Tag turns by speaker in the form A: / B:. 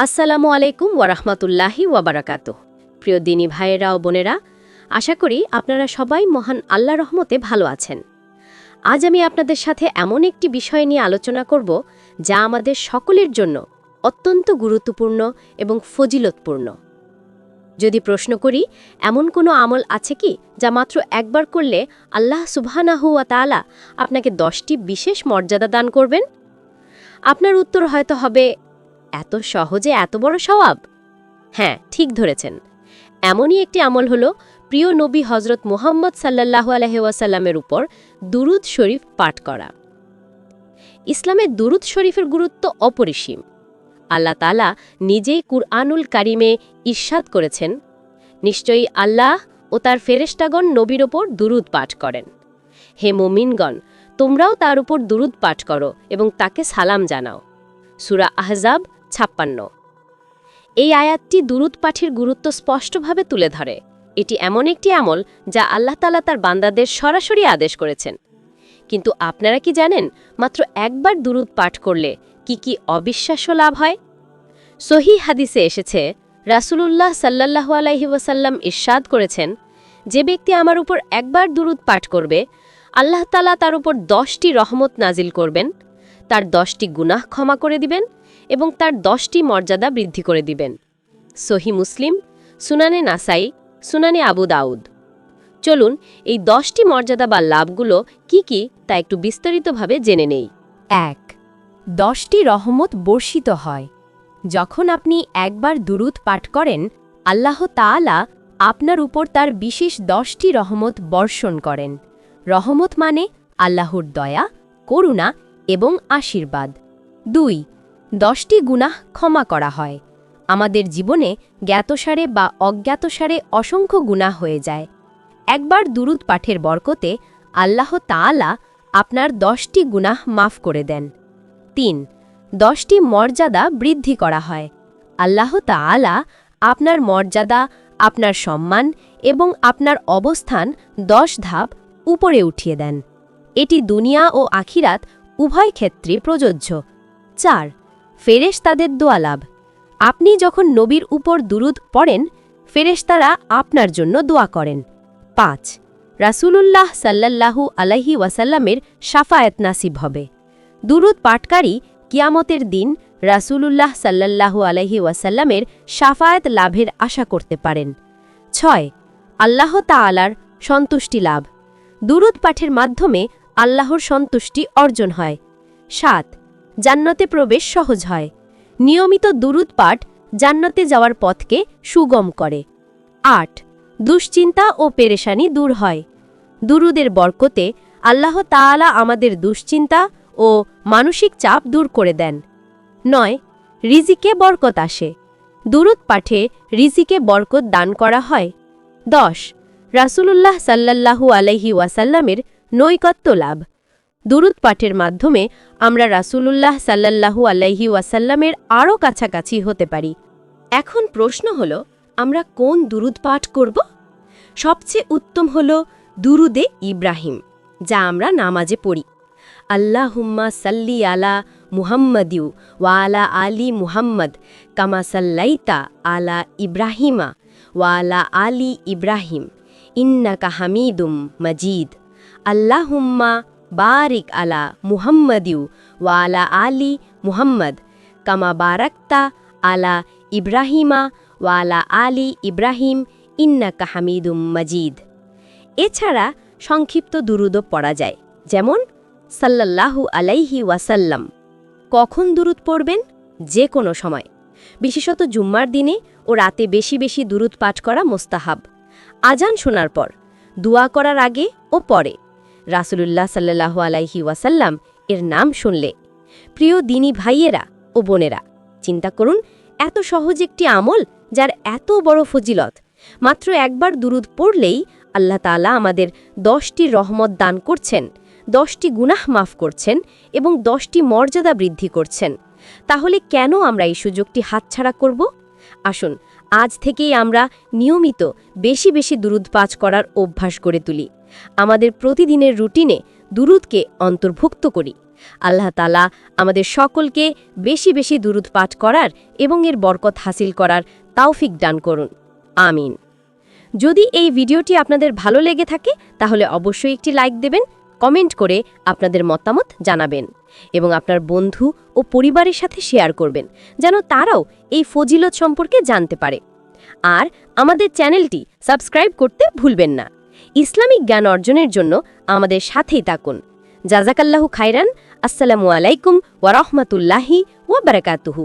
A: আসসালামু আলাইকুম ওয়ারাহমাতুল্লাহি ওয়াবারাকাতুহ। প্রিয় দিনী ভাইয়েরা ও বোনেরা, আশা করি আপনারা সবাই মহান আল্লাহ রহমতে ভালো আছেন। আজ আমি আপনাদের সাথে এমন একটি বিষয় নিয়ে আলোচনা করব যা আমাদের সকলের জন্য অত্যন্ত গুরুত্বপূর্ণ এবং ফজিলতপূর্ণ। যদি প্রশ্ন করি, এমন কোনো আমল আছে কি যা মাত্র একবার করলে আল্লাহ সুবহানাহু ওয়া তাআলা আপনাকে 10টি বিশেষ মর্যাদা দান করবেন? আপনার উত্তর হয়তো হবে, এত সহজে এত বড় সওয়াব? হ্যাঁ, ঠিক ধরেছেন। এমনই একটি আমল হলো প্রিয় নবী হজরত মুহাম্মদ সাল্লাল্লাহু আলাইহি ওয়াসাল্লামের উপর দুরূদ শরীফ পাঠ করা। ইসলামে দুরূদ শরীফের গুরুত্ব অপরিসীম। আল্লাহ তাআলা নিজেই কুরআনুল কারিমে ইরশাদ করেছেন, নিশ্চয়ই আল্লাহ ও তার ফেরেশতাগণ নবীর ওপর দুরূদ পাঠ করেন। হে মুমিনগণ, তোমরাও তার উপর দুরূদ পাঠ করো এবং তাকে সালাম জানাও। সূরা আহজাব 56। এই আয়াতটি দুরূদ পাঠের গুরুত্ব স্পষ্টভাবে তুলে ধরে। এটি এমন একটি আমল যা আল্লাহ তাআলা তার বান্দাদের সরাসরি আদেশ করেছেন। কিন্তু আপনারা কি জানেন, মাত্র একবার দুরূদ পাঠ করলে কি অবিশ্বাস্য লাভ হয়? সহিহ হাদিসে এসেছে, রাসূলুল্লাহ সাল্লাল্লাহু আলাইহি ওয়াসাল্লাম ইরশাদ করেছেন, যে ব্যক্তি আমার উপর একবার দুরূদ পাঠ করবে, আল্লাহ তাআলা তার উপর 10টি রহমত নাজিল করবেন, তার 10টি গুনাহ ক্ষমা করে দিবেন এবং তার 10টি মর্যাদা বৃদ্ধি করে দিবেন। সহিহ মুসলিম, সুনানে নাসাই, সুনানে আবু দাউদ। চলুন এই 10টি মর্যাদা বা লাভগুলো কি তা একটু বিস্তারিতভাবে জেনে নেই।
B: ১. 10টি রহমত বর্ষিত হয়। যখন আপনি একবার দুরূদ পাঠ করেন, আল্লাহ তাআলা আপনার উপর তার বিশেষ 10টি রহমত বর্ষণ করেন। রহমত মানে আল্লাহর দয়া, করুণা এবং আশীর্বাদ। ২. 10টি গুনাহ ক্ষমা করা হয়। আমাদের জীবনে জ্ঞাতসারে বা অজ্ঞাতসারে অসংখ্য গুনাহ হয়ে যায়। একবার দুরূদ পাঠের বরকতে আল্লাহ তাআলা আপনার 10টি গুনাহ মাফ করে দেন। ৩. 10টি মর্যাদা বৃদ্ধি করা হয়। আল্লাহ তাআলা আপনার মর্যাদা, আপনার সম্মান এবং আপনার অবস্থান 10 ধাপ উপরে উঠিয়ে দেন। এটি দুনিয়া ও আখিরাত উভয় ক্ষেত্রে প্রযোজ্য। ৪. ফেরেশতাদের দোয়া লাভ। আপনি যখন নবীর উপর দুরূদ পড়েন, ফেরেশতারা আপনার জন্য দোয়া করেন। ৫. রাসূলুল্লাহ সাল্লাল্লাহু আলাইহি ওয়াসাল্লামের শাফায়াত নাসিব হবে। দুরূদ পাঠকারী কিয়ামতের দিন রাসূলুল্লাহ সাল্লাল্লাহু আলাইহি ওয়াসাল্লামের শাফায়াত লাভের আশা করতে পারেন। ৬. আল্লাহ তাআলার সন্তুষ্টি লাভ। দুরূদ পাঠের মাধ্যমে আল্লাহর সন্তুষ্টি অর্জন হয়। ৭. জান্নাতে প্রবেশ সহজ হয়। নিয়মিত দুরূদ পাঠ জান্নাতে যাওয়ার পথকে সুগম করে। ৮. দুশ্চিন্তা ও পেরেশানি দূর হয়। দুরূদের বরকতে আল্লাহ তাআলা আমাদের দুশ্চিন্তা ও মানসিক চাপ দূর করে দেন। ৯. রিজিকে বরকত আসে। দুরূদ পাঠে রিজিকে বরকত দান করা হয়। ১০. রাসূলুল্লাহ সাল্লাল্লাহু আলাইহি ওয়াসাল্লামের নৈকট্য লাভ। দুরূদ পাঠের মাধ্যমে আমরা রাসূলুল্লাহ সাল্লাল্লাহু আলাইহি ওয়াসাল্লামের আরও কাছাকাছি হতে পারি। এখন প্রশ্ন হলো, আমরা কোন দুরূদ পাঠ করব? সবচেয়ে উত্তম হলো দুরূদে ইব্রাহিম, যা আমরা নামাজে পড়ি। আল্লাহুম্মা সাল্লি আলা মুহাম্মাদিউ ওয়া আলা আলি মুহাম্মদ কামা সাল্লাইতা আলা ইব্রাহিমা ওয়া আলা আলি ইব্রাহিম ইন্নাকা হামিদুম মাজিদ। আল্লাহুম্মা বারিক আলা মুহাম্মাদিউ ওয়া আলা আলি মুহাম্মদ কামা বারাকতা আলা ইব্রাহিমা ওয়া আলা আলি ইব্রাহিম ইন্নাকা হামিদুম মাজিদ। এছাড়া সংক্ষিপ্ত দুরূদও পড়া যায়, যেমন সাল্লাল্লাহু আলাইহি ওয়াসাল্লাম। কখন দুরূদ পড়বেন? যে কোনো সময়, বিশেষত জুম্মার দিনে ও রাতে বেশি বেশি দুরূদ পাঠ করা মোস্তাহাব। আজান শোনার পর, দোয়া করার আগে ও পরে, রাসূলুল্লাহ সাল্লাল্লাহু আলাইহি ওয়াসাল্লাম এর নাম শুনলে। প্রিয় দিনী ভাইয়েরা ও বোনেরা, চিন্তা করুন, এত সহজ একটি আমল যার এত বড় ফজিলত। মাত্র একবার দুরূদ পড়লেই আল্লাহ তাআলা আমাদের 10টি রহমত দান করছেন, 10টি গুনাহ মাফ করছেন এবং 10টি মর্যাদা বৃদ্ধি করছেন। তাহলে কেন আমরা এই সুযোগটি হাতছাড়া করব? আসুন আজ থেকেই আমরা নিয়মিত বেশি বেশি দুরূদ পাঠ করার অভ্যাস গড়ে তুলি। আমাদের প্রতিদিনের রুটিনে দুরূদকে অন্তর্ভুক্ত করি।
A: আল্লাহ তাআলা আমাদের সকলকে বেশি বেশি দুরূদ পাঠ করার এবং এর বরকত হাসিল করার তৌফিক দান করুন আমিন। যদি এই ভিডিওটি আপনাদের ভালো লেগে থাকে তাহলে অবশ্যই একটি লাইক দেবেন, কমেন্ট করে আপনাদের মতামত জানাবেন এবং আপনার বন্ধু ও পরিবারের সাথে শেয়ার করবেন যেন তারাও এই ফজিলত সম্পর্কে জানতে পারে। আর আমাদের চ্যানেলটি সাবস্ক্রাইব করতে ভুলবেন না। ইসলামিক জ্ঞান অর্জনের জন্য আমাদের সাথেই থাকুন। জাযাকাল্লাহু খাইরান। আসসালামু আলাইকুম ওয়া রাহমাতুল্লাহি ওয়া বারাকাতুহু।